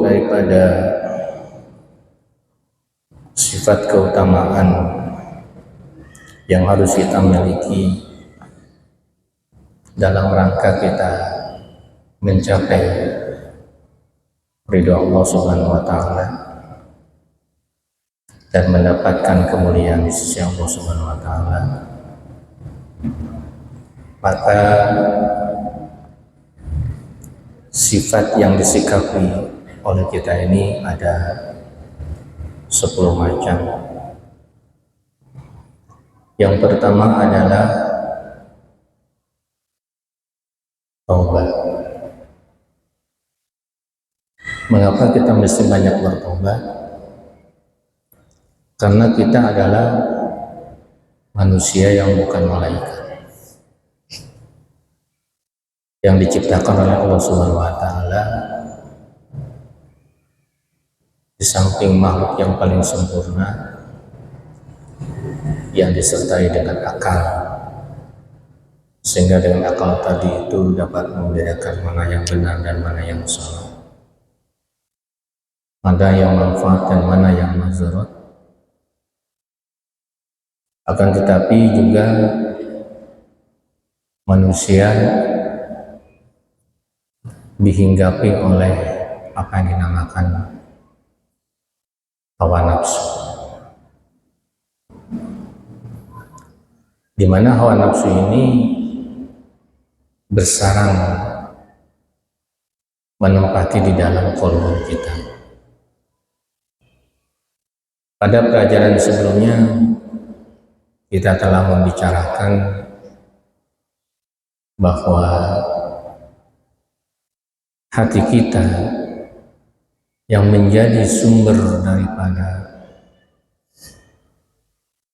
daripada sifat keutamaan yang harus kita miliki dalam rangka kita mencapai ridho Allah Subhanahu wa Ta'ala dan mendapatkan kemuliaan di sisi Allah Subhanahu wa Ta'ala, maka sifat yang disikapi oleh kita ini ada 10 macam. Yang pertama adalah taubat. Mengapa kita mesti banyak bertobat? Karena kita adalah manusia yang bukan malaikat, yang diciptakan oleh Allah Subhanahu wa Ta'ala di samping makhluk yang paling sempurna, yang disertai dengan akal, sehingga dengan akal tadi itu dapat membedakan mana yang benar dan mana yang salah, mana yang manfaat dan mana yang mazharat. Akan tetapi juga manusia dihinggapi oleh apa yang dinamakan hawa nafsu, di mana hawa nafsu ini bersarang menempati di dalam kolbu kita. Pada pelajaran sebelumnya kita telah membicarakan bahwa hati kita yang menjadi sumber daripada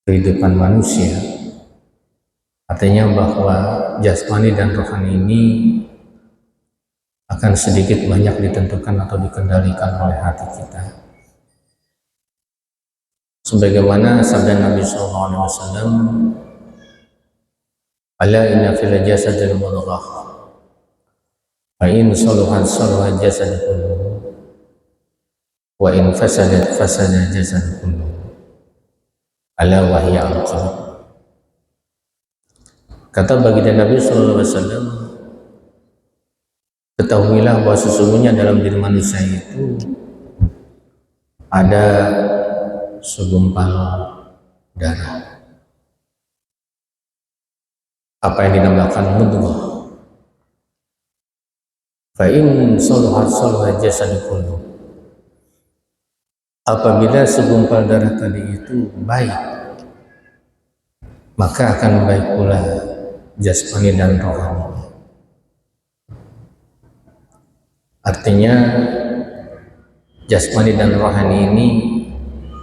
kehidupan manusia, artinya bahwa jasmani dan rohani ini akan sedikit banyak ditentukan atau dikendalikan oleh hati kita. Sebagaimana sabda Nabi SAW, "Ala inna fil jasadil mudghah, fa in saluhat saluha jasad kulluhu, wa in fasadat fasada jasad kulluhu, ala wa hiya al-qalb." Kata baginda Nabi SAW, ketahuilah bahwa sesungguhnya dalam diri manusia itu ada segumpal darah, apa yang dinamakan mudghah. Fa in saluhat saluha jasad kulluhu, apabila segumpal darah tadi itu baik, maka akan baik pula jasmani dan rohani. Artinya jasmani dan rohani ini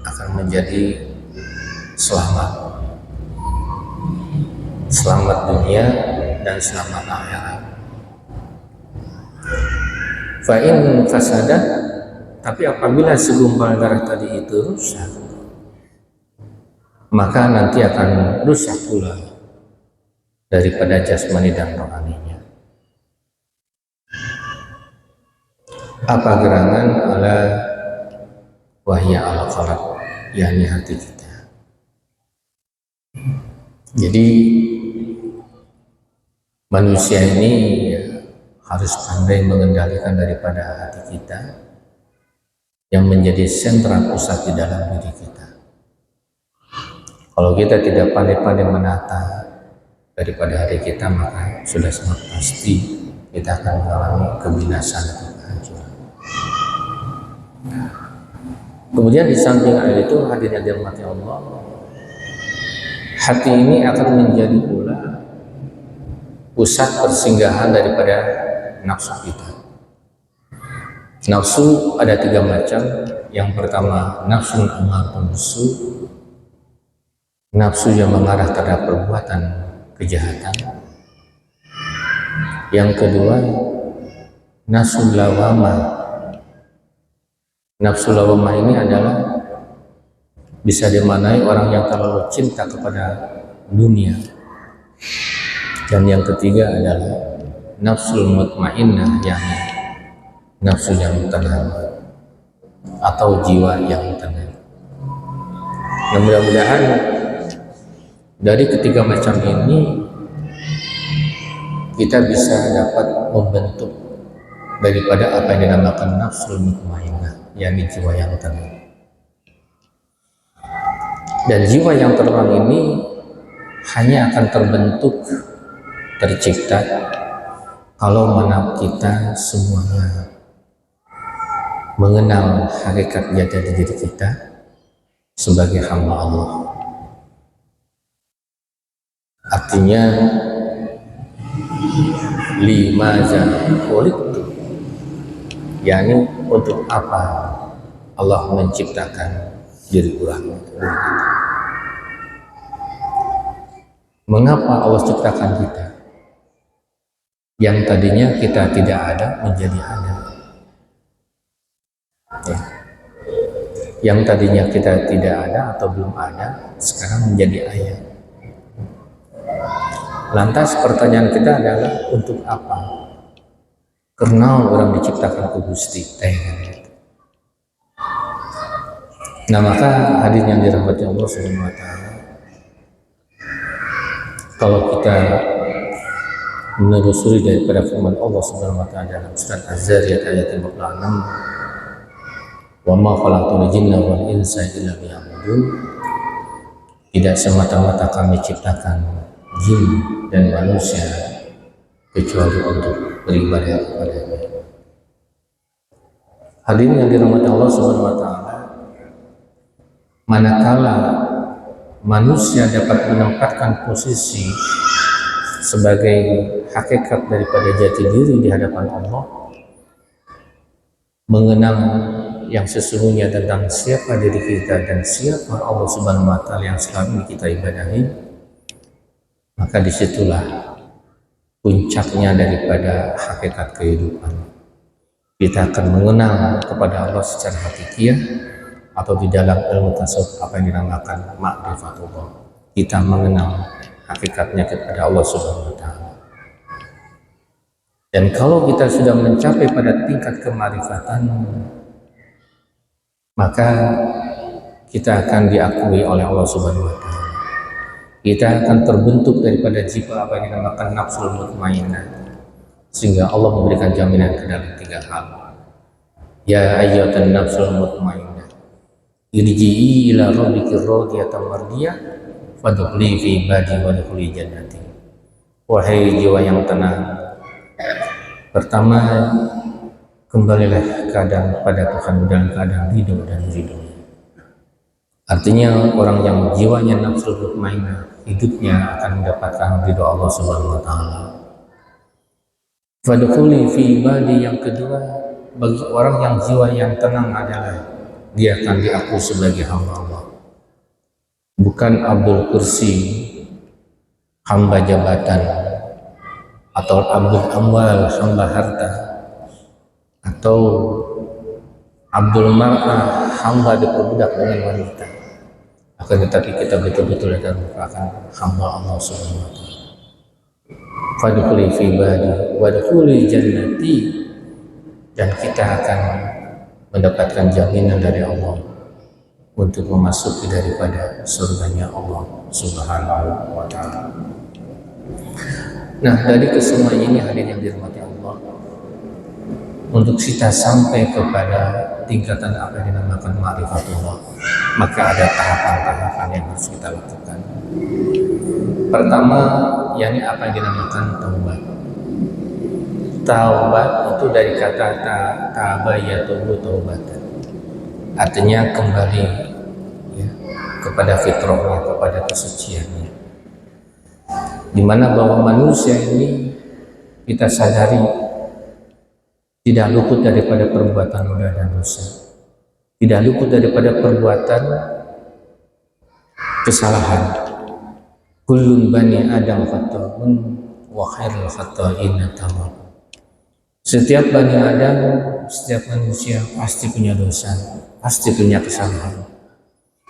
akan menjadi selamat dunia dan selamat akhirat. Fa in fasadat, tapi apabila segumpal darah tadi itu rusak, maka nanti akan rusak pula daripada jasmani dan rohaninya. Apa gerangan? Ala wahya al-qalb, yakni hati kita. Jadi manusia ini harus pandai mengendalikan daripada hati kita yang menjadi sentra pusat di dalam diri kita. Kalau kita tidak pandai-pandai menata daripada hati kita, maka sudah sangat pasti kita akan mengalami kebinasaan atau kehancuran. Kemudian di samping itu, hadirin dirahmati Allah, hati ini akan menjadi pula pusat persinggahan daripada nafsu kita. Nafsu ada 3 macam. Yang pertama, nafsu ammarun bisu, nafsu yang mengarah terhadap perbuatan kejahatan. Yang kedua, nafsu lawamah. Nafsu lawamah ini adalah bisa dimaknai orang yang terlalu cinta kepada dunia. Dan yang ketiga adalah nafsul mutmainnah, yakni nafsu yang tenang. atau jiwa yang tenang. Nah, mudah-mudahan dari ketiga macam ini kita bisa dapat membentuk daripada apa yang dinamakan nafsul mutmainnah, yakni jiwa yang tenang. Dan jiwa yang tenang ini hanya akan terbentuk, tercipta kalau mana kita semuanya mengenal hakikat jati diri kita sebagai hamba Allah. Artinya limaza khuliqtu, yakni untuk apa Allah menciptakan diri orang. Mengapa Allah ciptakan kita? Yang tadinya kita tidak ada menjadi ada. Ya. Yang tadinya kita tidak ada atau belum ada, sekarang menjadi ada. Lantas pertanyaan kita adalah untuk apa? Karena orang diciptakan ku Gusti. Nah, maka hadirin yang dirahmati Allah Subhanahu wa taala, kalau kita menelusuri daripada firman Allah Subhanahu wa taala dalam surat Az-Zariyat ayat 56, wa ma khalaqtul jinna wal insa illa liya'budun, tidak semata-mata kami ciptakan jin dan manusia kecuali untuk beribadah kepada-Nya. Hadirin yang dirahmati Allah Subhanahu wa taala, manakala manusia dapat menempatkan posisi sebagai hakikat daripada jati diri di hadapan Allah, mengenal yang sesungguhnya tentang siapa diri kita dan siapa Allah Subhanahu wa taala yang sekarang kita ibadahi, maka disitulah puncaknya daripada hakikat kehidupan. Kita akan mengenal kepada Allah secara hakikiyah, atau di dalam ilmu tasawuf apa yang dinamakan ma'rifatullah. Kita mengenal hakikatnya kepada Allah Subhanahu wa taala. Dan kalau kita sudah mencapai pada tingkat kemarifatan, maka kita akan diakui oleh Allah Subhanahu wa taala. Kita akan terbentuk daripada jiwa apa yang dinamakan nafsul mutmainnah, sehingga Allah memberikan jaminan ke dalam tiga hal. Ya ayyatan nafsul mutmainnah, irji'i ila rabbikir radiyatan mardiyah fadkhuli fi ibadi wadkhuli jannati. Wahai jiwa yang tenang, pertama kembalilah keadaan pada Tuhan dalam keadaan ridho dan ridho. Artinya orang yang jiwanya nafsu mutmainnah, hidupnya akan mendapatkan ridho Allah Subhanahu wa taala. Fadkhuli fi ibadi, yang kedua, bagi orang yang jiwa yang tenang adalah dia akan diakui sebagai hamba Allah. Bukan Abdul Kursi, hamba jabatan, atau Abdul Amwal, hamba harta, atau Abdul Mar'ah, hamba diperbudak dengan wanita. Akan tetapi kita betul-betul akan merupakan hamba Allah Subhanahu wa taala. Fadkhuli fi ibadi wadkhuli jannati, dan kita akan mendapatkan jaminan dari Allah untuk memasuki daripada surganya Allah Subhanahu wa taala. Nah, dari kesemua ini hadirin yang dirahmati Allah, untuk kita sampai kepada tingkatan apa yang dinamakan ma'rifatullah, maka ada tahapan-tahapan yang harus kita lakukan. Pertama, yakni apa yang dinamakan taubat. Taubat itu dari kata taba yatubu taubatan, artinya kembali ya, kepada fitrahnya, kepada kesuciannya, dimana bahwa manusia ini kita sadari tidak luput daripada perbuatan noda dan dosa, tidak luput daripada perbuatan kesalahan. Kullun bani Adam khata'un wa khairul khata'ina tawwab. Setiap bani Adam, setiap manusia pasti punya dosa, pasti punya kesalahan.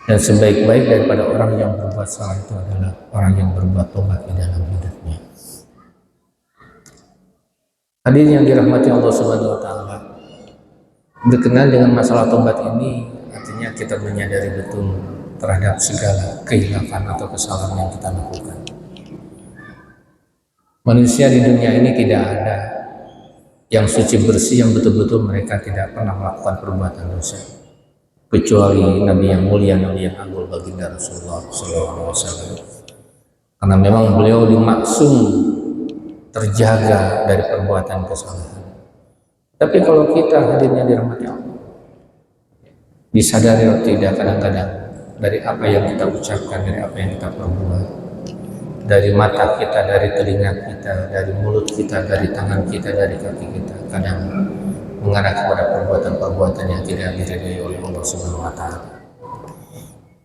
Dan sebaik-baik daripada orang yang berbuat salah itu adalah orang yang berbuat tobat di dalam hidupnya. Hadirin yang dirahmati Allah Subhanahu wa taala, Berkenaan dengan masalah tobat ini, artinya kita menyadari betul terhadap segala kehilafan atau kesalahan yang kita lakukan. Manusia di dunia ini tidak ada yang suci bersih, yang betul-betul mereka tidak pernah melakukan perbuatan dosa, kecuali Nabi yang mulia, Nabi yang agung, baginda Rasulullah SAW. Karena memang beliau dimaksum terjaga dari perbuatan kesalahan. Tapi kalau kita hadirnya dirahmati Allah, disadari atau tidak kadang-kadang dari apa yang kita ucapkan, dari apa yang kita perbuat, dari mata kita, dari telinga kita, dari mulut kita, dari tangan kita, dari kaki kita, kadang mengarah kepada perbuatan-perbuatan yang tidak diridhai oleh Allah Subhanahu wa Ta'ala.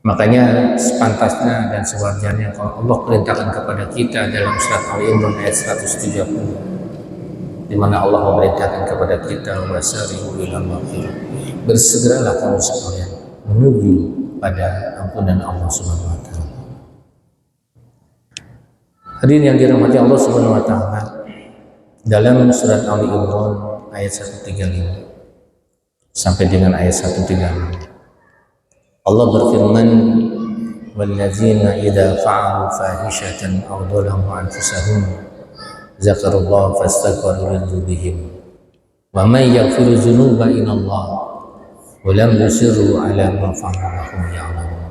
Makanya sepantasnya dan sewajarnya kalau Allah perintahkan kepada kita dalam surat Al-Imran ayat 130, di mana Allah memerintahkan kepada kita, wasari'u ilal maghfirah, bersegeralah kamu sekalian menuju pada ampunan Allah Subhanahu wa Ta'ala. Hadirin yang dirahmati Allah Subhanahu wa Ta'ala, dalam surat Ali Imran ayat 135 sampai dengan ayat 136, Allah berfirman, wallazina idza fa'alu fahishatan aw dhalamu anfusahum zakarullah fastaghfiru lidzunubihim wa may yaghfiru dzunuba illallah wa lam yusirru ala ma fa'alu hum ya'lamun.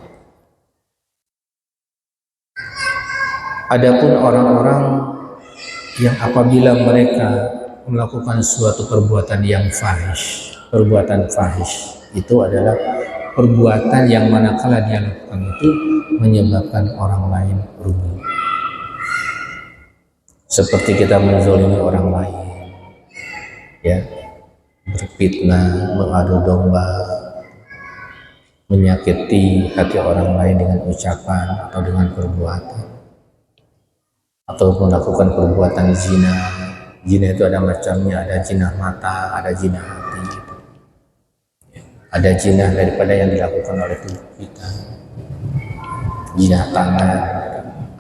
Adapun orang-orang yang apabila mereka melakukan suatu perbuatan yang fahish, perbuatan fahish itu adalah perbuatan yang manakala dia lakukan itu menyebabkan orang lain rugi. Seperti kita menzalimi orang lain, ya, berfitnah, mengadu domba, menyakiti hati orang lain dengan ucapan atau dengan perbuatan, atau melakukan perbuatan zina. Zina itu ada macamnya, ada zina mata, ada zina hati, ada zina daripada yang dilakukan oleh tubuh kita, zina tangan,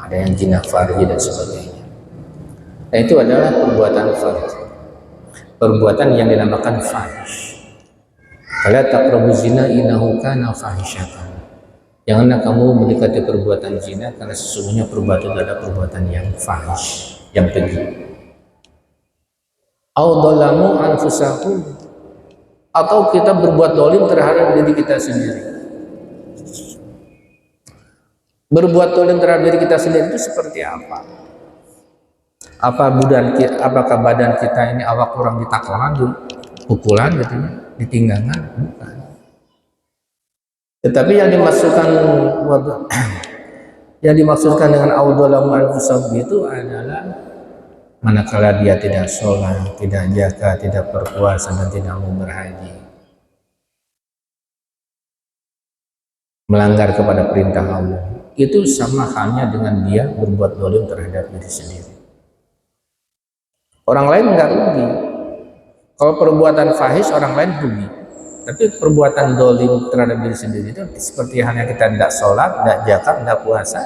ada yang zina farji dan sebagainya. Nah, itu adalah perbuatan farji, perbuatan yang dinamakan fahish. Fala taqrabu zina innahu kana fahisyatan. Janganlah kamu mendekati perbuatan zina karena sesungguhnya perbuatan itu adalah perbuatan yang fahish, yang keji. Au dhalamu anfusahum, atau kita berbuat dolim terhadap diri kita sendiri. Berbuat dolim terhadap diri kita sendiri itu seperti apa? Apakah badan kita ini awak kurang ditakonan, pukulan gitu ya, ditinggangan? Bukan. Tetapi yang dimaksudkan dengan audolamu al-fusab itu adalah manakala dia tidak sholat, tidak jaga, tidak berpuasa, dan tidak mau berhaji, melanggar kepada perintah Allah, itu sama halnya dengan dia berbuat dolim terhadap diri sendiri. Orang lain enggak rugi. Kalau perbuatan fahish orang lain rugi, tapi perbuatan dolim terhadap diri sendiri itu seperti halnya kita tidak sholat, tidak zakat, tidak puasa,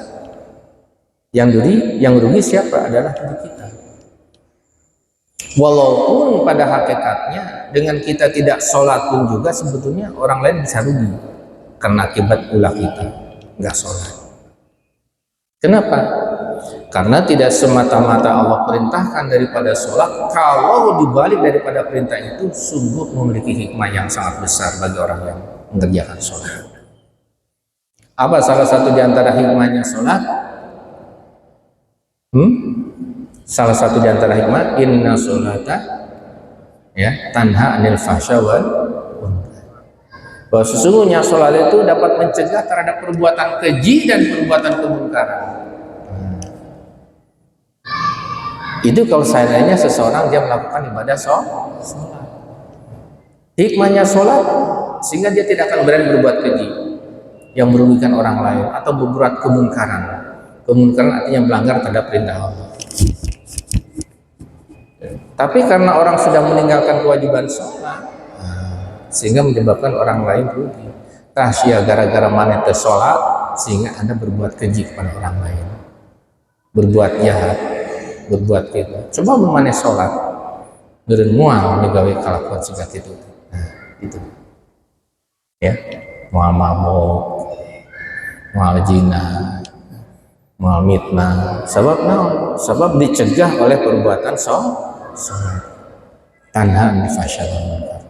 yang rugi siapa? Adalah diri kita. Walaupun pada hakikatnya dengan kita tidak sholat pun juga sebetulnya orang lain bisa rugi karena akibat ulah kita nggak sholat. Kenapa? Karena tidak semata-mata Allah perintahkan daripada sholat, kalau dibalik daripada perintah itu sungguh memiliki hikmah yang sangat besar bagi orang yang mengerjakan sholat. Apa salah satu di antara hikmahnya sholat? Salah satu di antara hikmah, inna sholata ya tanha anil fahsya wal munkar. Bahwa sesungguhnya sholat itu dapat mencegah terhadap perbuatan keji dan perbuatan kemungkaran. Itu kalau seandainya seseorang dia melakukan ibadah sholat. Hikmahnya sholat sehingga dia tidak akan berani berbuat keji yang merugikan orang lain atau berbuat kemungkaran. Kemungkaran artinya melanggar terhadap perintah Allah. Tapi karena orang sudah meninggalkan kewajiban sholat, sehingga menyebabkan orang lain rugi. Tasya gara-gara mana sholat sehingga Anda berbuat keji kepada orang lain, berbuat jahat, berbuat gitu. Coba memane sholat, beren mual megawe kalakuan sehingga gitu. Itu ya, mual mabuk, mual zina, mual mitnah. Sebab naon? Sebab dicegah oleh perbuatan sholat. Tanha anil fahsya'i wal munkar.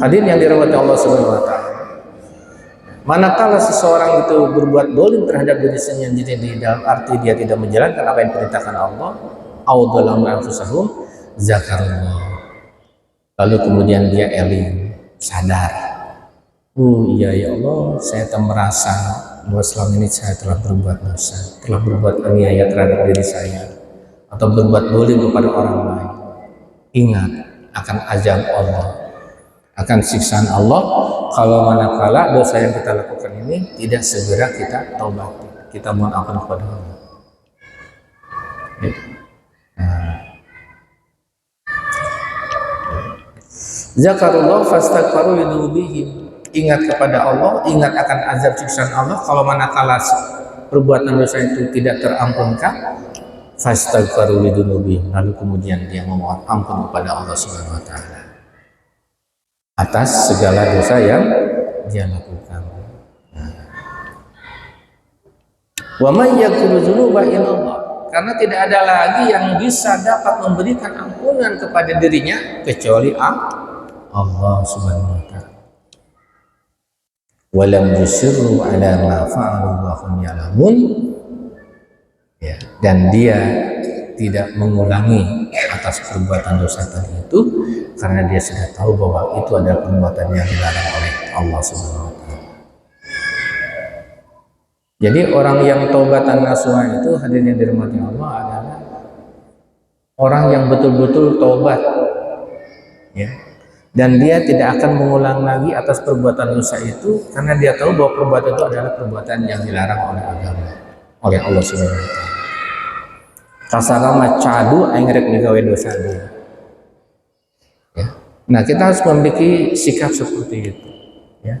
Hadirin yang dirahmati Allah Subhanahu wa taala. Manakala seseorang itu berbuat dolim terhadap diri sendiri di dalam arti dia tidak menjalankan apa yang diperintahkan Allah, audzalam anfusahum zakarullah. Lalu kemudian dia eling, sadar. Oh iya ya Allah, saya telah merasa bahwa selama ini saya telah berbuat dosa, telah berbuat aniaya terhadap diri saya, atau berbuat dolim kepada orang lain. Ingat akan azab Allah, akan siksaan Allah kalau manakala dosa yang kita lakukan ini tidak segera kita taubati, kita mohon ampun kepada Allah. Zakarullah fastaghfaru lidunubihim. Ingat kepada Allah, ingat akan azab siksaan Allah kalau manakala perbuatan dosa itu tidak terampunkan. Fastaghfaru lidunubihim, lalu kemudian dia memohon ampun kepada Allah Subhanahu wa taala atas segala dosa yang dia lakukan. Wa may yaghfiru dzunuba illallah, karena tidak ada lagi yang bisa dapat memberikan ampunan kepada dirinya kecuali Allah Subhanahu wa taala. Walam yusirru ala ma fa'alu wa hum ya'lamun. Ya, dan dia tidak mengulangi atas perbuatan dosa tadi itu karena dia sudah tahu bahwa itu adalah perbuatan yang dilarang oleh Allah Subhanahu wa taala. Jadi orang yang taubatan nasuha itu, hadirin yang dirahmati Allah, adalah orang yang betul-betul taubat, ya. Dan dia tidak akan mengulang lagi atas perbuatan dosa itu karena dia tahu bahwa perbuatan itu adalah perbuatan yang dilarang oleh agama, oleh Allah Subhanahu wa taala. Kasara mah cadu aing rek digawe dosa dia. Ya. Nah, kita harus memiliki sikap seperti itu, ya.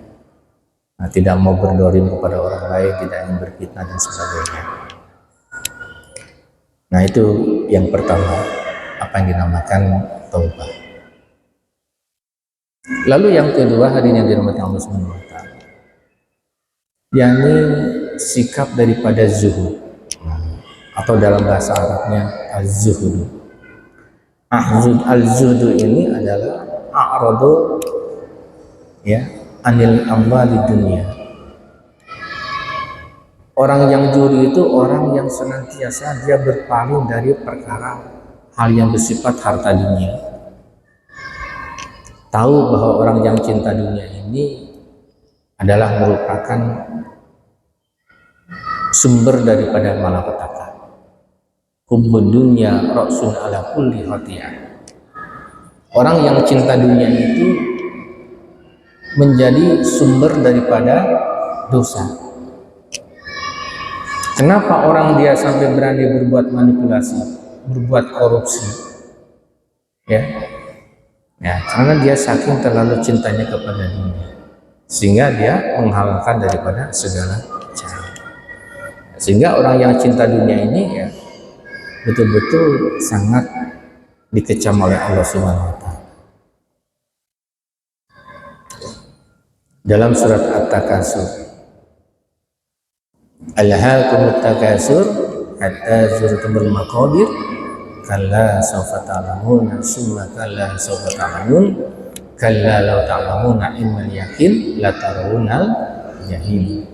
Nah, tidak mau berdorim kepada orang lain, tidak ingin berfitnah dan sebagainya. Nah, itu yang pertama, apa yang dinamakan taubat. Lalu yang kedua, hadirin yang dirahmati Allah Subhanahu wa taala, yakni sikap daripada zuhud, atau dalam bahasa Arabnya az-zuhud. Al-zuhud ini adalah a'radu, ya, anil amwali dunia. Orang yang juri itu orang yang senantiasa dia berpaling dari perkara hal yang bersifat harta dunia. Tahu bahwa orang yang cinta dunia ini adalah merupakan sumber daripada malapetaka. Hubbud dunya ra'sun ala kulli khati'ah. Orang yang cinta dunia itu menjadi sumber daripada dosa. Kenapa orang dia sampai berani berbuat manipulasi, berbuat korupsi? Ya, karena dia saking terlalu cintanya kepada dunia, sehingga dia menghalalkan daripada segala cara. Sehingga orang yang cinta dunia ini ya betul-betul sangat dikecam oleh Allah Subhanahu wa taala. Dalam surat At-Takasur, alhaakumut takasur hatta zurtumul maqabir kalla sawfa ta'lamun summa kalla sawfa ta'lamun kalla law ta'lamuna ilmal yaqin la tarawunnal jahim.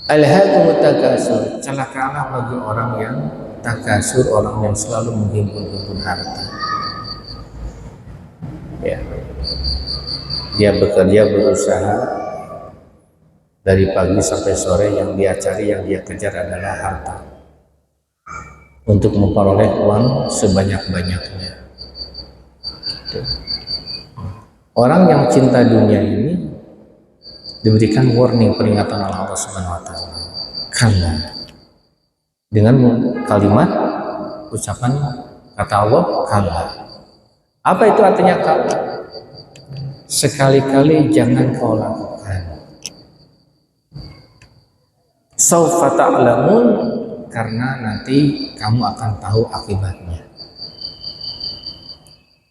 Alhaakumut takasur, celakalah bagi orang yang takasur, orang yang selalu menghimpun-himpun harta. Ya. Dia bekerja, berusaha dari pagi sampai sore, yang dia cari, yang dia kejar adalah harta untuk memperoleh uang sebanyak-banyaknya. Orang yang cinta dunia ini diberikan warning, peringatan oleh Allah Subhanahu wa taala. Karena dengan kalimat ucapan kata Allah kalla. Apa itu artinya kalla? Sekali-kali jangan kau lakukan. Saufa ta'lamun, karena nanti kamu akan tahu akibatnya.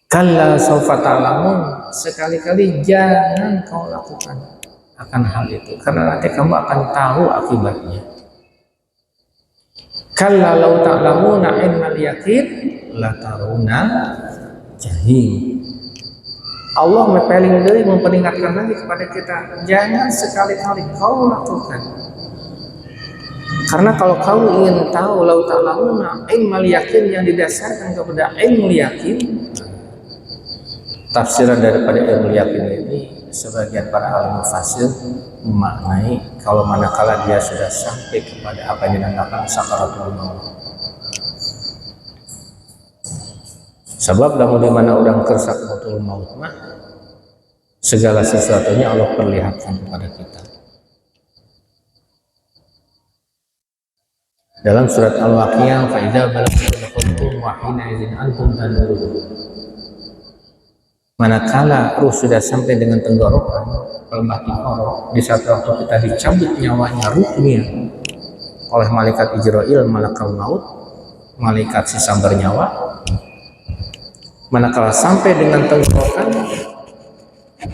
Kalla saufa ta'lamun, sekali-kali jangan kau lakukan akan hal itu, karena nanti kamu akan tahu akibatnya. Kalla law ta'lamuna ilmal yaqin la taruna jahim. Allah memperingatkan lagi kepada kita, jangan sekali-kali kau lakukan. Karena kalau kamu ingin tahu law ta'lamuna ilmal yaqin yang didasarkan kepada ilmu yakin, tafsiran daripada ilmu yakin ini sebagian para ahli mufassir memaknai kalau manakala dia sudah sampai kepada apa yang dinamakan sakaratul maut. Sebab namun di mana orang sakaratul maut mah segala sesuatunya Allah perlihatkan kepada kita. Dalam surat Al-Waqiah, fa idza balaghatil qulub wa hina idzin antum tanzurun. Manakala ruh sudah sampai dengan tenggorokan, pelemah di saat waktu kita dicabut nyawanya, ruhnya oleh malaikat Ijrail, malakal maut, malaikat sisa bernyawa. Manakala sampai dengan tenggorokan,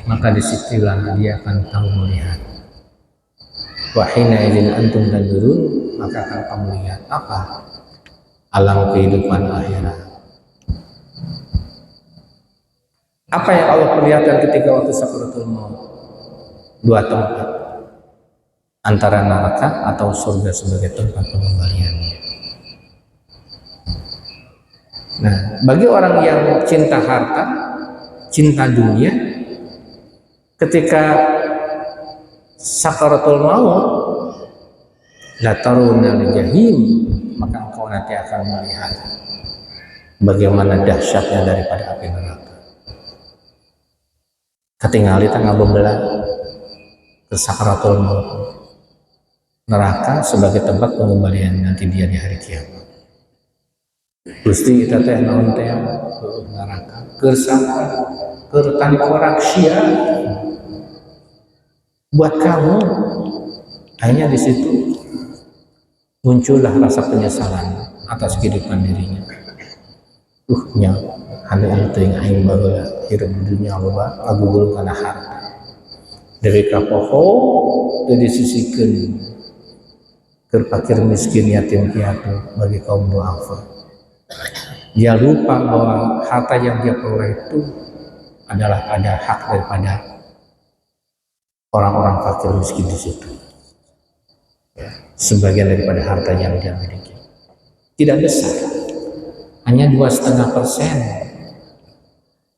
maka disitulah dia akan tahu melihat. Wa hina idzin antum tanzurun, maka akan kamu lihat apa? Alam kehidupan akhirat. Apa yang Allah perlihatkan ketika waktu sakaratul maut? Dua tempat, antara neraka atau surga sebagai tempat pengembaliannya. Nah, bagi orang yang cinta harta, cinta dunia, ketika sakaratul maut, la taruna jahim, maka engkau nanti akan melihat bagaimana dahsyatnya daripada api neraka. Ketinggali tanggal bebelah ke sakaratul maut, neraka sebagai tempat pengembalian nanti dia di hari kiamat. Gusti kita teh naon teh neraka kersaka kertan korak sia buat kamu. Hanya di situ muncullah rasa penyesalan atas kehidupan dirinya. Nya anu teuing aing baheula hirup di dunia loba ngagugul kana harta. Deui ka poho teu disisikeun keur fakir miskin yatim piatu bagi kaum duafa. Dia lupa bahwa harta yang dia peroleh itu adalah ada hak daripada orang-orang fakir miskin di situ. Ya, sebagian daripada harta yang dia miliki tidak besar, hanya 2,5%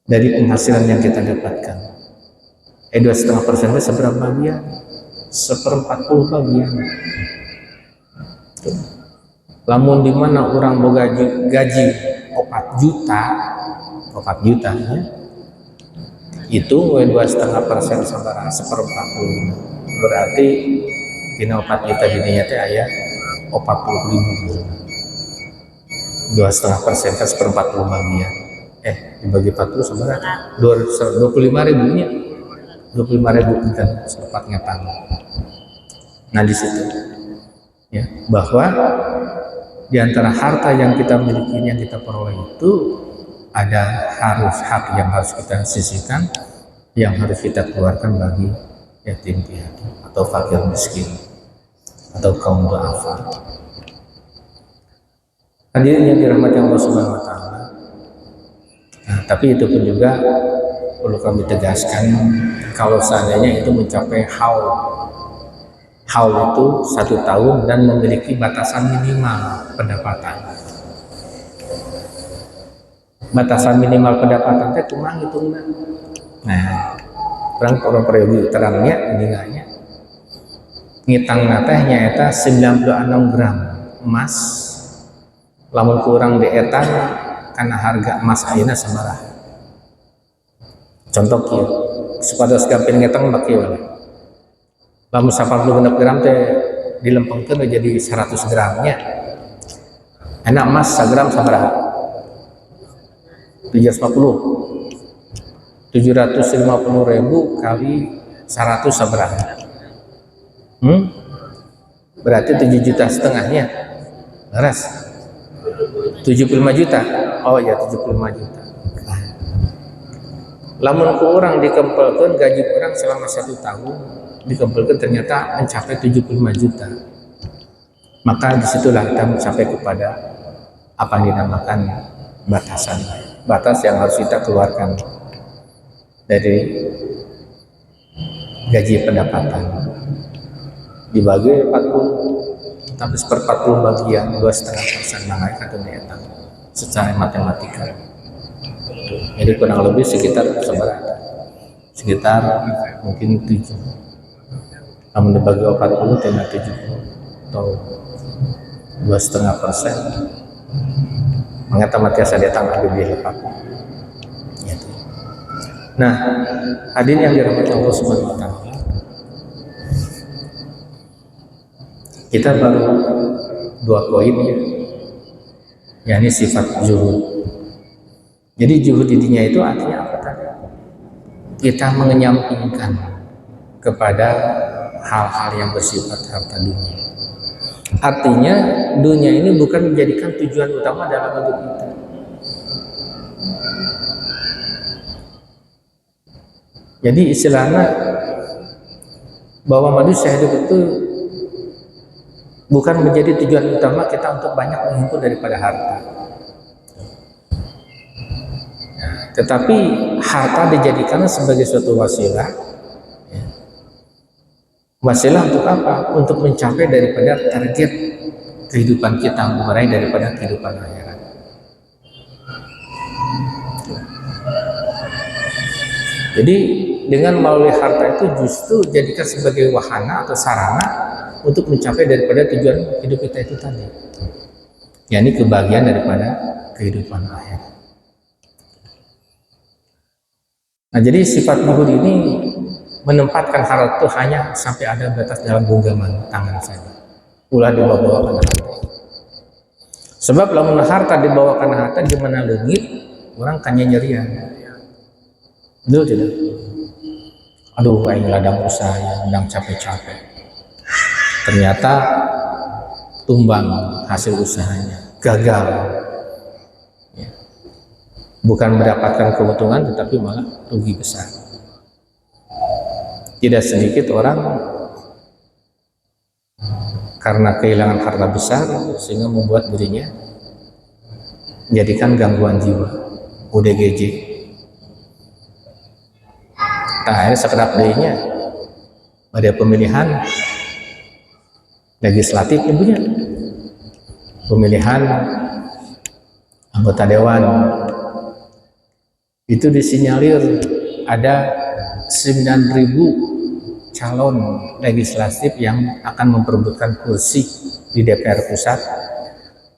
dari penghasilan yang kita dapatkan. 2,5% itu seberapa bagian? 1/40 bagian. Tuh. Lamun di mana orang boga gaji 4 juta ya, itu 2,5% sabarang 1/40. Berarti dina 4 juta di dinya teh aya 40.000. 2,5% kan 1/40 bagian. Dibagi 40 sabarang 25.000 nya. 25.000 kan seperempatnya pagi. Nah di situ ya, bahwa di antara harta yang kita miliki, yang kita peroleh itu ada hak yang harus kita sisihkan, yang harus kita keluarkan bagi yatim piatu atau fakir miskin atau kaum duafa. Hadirin yang dirahmati Allah Subhanahu wa taala. Nah, tapi itu pun juga perlu kami tegaskan, kalau seandainya itu mencapai haul itu 1 tahun dan memiliki batasan minimal pendapatan. Batasan minimal pendapatan teh kumaha hitungna? Nah, orang periogi terangnya nilainya ngitangna teh nyaeta 96 gram emas. Lamun kurang dietang karena harga emas ayeuna sabaraha. Contoh kieu, supados gampang ngetang bak kieu. Lamun 86 gram teh dilempengkeun jadi 100 gramnya. Enak emas 1 gram sabaraha? 750.000 kali 100 sabaraha? Berarti 7,5 juta beres. 75 juta. Oh ya, 75 juta. Lamun ku orang dikempelkan gaji orang selama 1 tahun, dikempelkan ternyata mencapai 75 juta. Maka disitulah kita mencapai kepada apa yang dinamakan batasan, batas yang harus kita keluarkan dari gaji pendapatan. Dibagi 40, tapi seperempat bagian 2,5% naik atau netan secara matematika. Jadi kurang lebih sekitar sekitar mungkin 7. Namun dibagi 40 dengan 70 atau 2,5%. Matematika saya datang lebih lepas. Nah, hadirin yang dirahmati Allah Subhanahu wa taala. Kita baru 2 poin ya. Yakni sifat zuhud. Jadi zuhud intinya itu artinya apa tadi? Kita mengenyampingkan kepada hal-hal yang bersifat harta dunia. Artinya dunia ini bukan menjadikan tujuan utama dalam hidup kita. Jadi istilahnya bahwa manusia hidup itu bukan menjadi tujuan utama kita untuk banyak menghimpun daripada harta. Tetapi harta dijadikan sebagai suatu wasilah. Wasilah untuk apa? Untuk mencapai daripada target kehidupan kita, mulai daripada kehidupan akhirat. Jadi dengan melalui harta itu justru jadikan sebagai wahana atau sarana untuk mencapai daripada tujuan hidup kita itu tadi, yakni kebahagiaan daripada kehidupan akhirat. Nah, jadi sifat zuhud ini menempatkan harta itu hanya sampai ada batas dalam genggaman tangan saja, ulah dibawa-bawa ke harta. Sebab lamun harta dibawa ke harta di mana leungit, orang kan nyerian. Betul tidak? Aduh, aing ladang usaha yang sedang capek-capek. Ternyata tumbang hasil usahanya, gagal. Ya. Bukan mendapatkan keuntungan, tetapi malah rugi besar. Tidak sedikit orang karena kehilangan harta besar sehingga membuat dirinya menjadikan gangguan jiwa, ODGJ. Nah, akhirnya sekedap dirinya pada pemilihan legislatif ibunya, pemilihan anggota dewan itu disinyalir ada 9.000 calon legislatif yang akan memperebutkan kursi di DPR pusat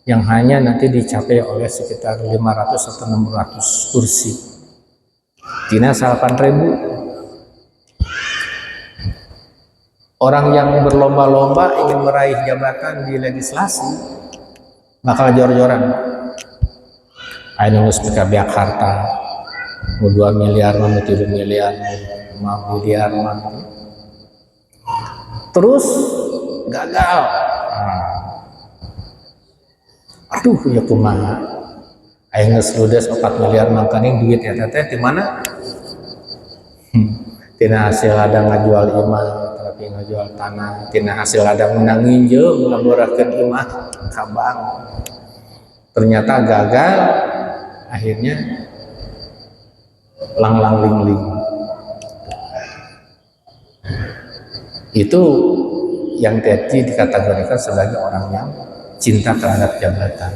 yang hanya nanti dicapai oleh sekitar 500 atau 600 kursi. Tina 8.000. Orang yang berlomba-lomba ingin meraih jabatan di legislasi bakal jor-joran. Ayo nunggu biak harta, mau 2 miliar, mau 3 miliar, mau 5 miliar, terus gagal. Aduh, ya kumaha. Ayo ngesludes 4 miliar makanya duit ya teteh di mana? Tina hasil ada ngajual imah, tapi ngajual tanah. Tina hasil ada menang nginjem, ngaburakeun imah ka bank. Ternyata gagal, akhirnya lang-lang ling-ling. Itu yang tadi dikategorikan sebagai orang yang cinta terhadap jabatan.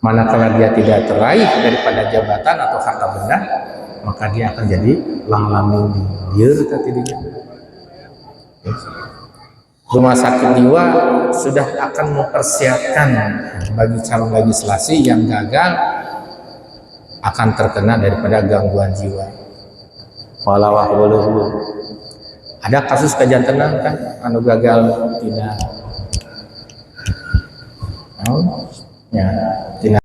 Manakala dia tidak teraih daripada jabatan atau harta benda, maka dia akan jadi lang-lang ling-ling. Lieur tadi dia. Rumah sakit jiwa sudah akan mempersiapkan bagi calon legislasi yang gagal akan terkena daripada gangguan jiwa. Walawah waluhu. Ada kasus kejantenan kan, anu gagal tidak. Ya,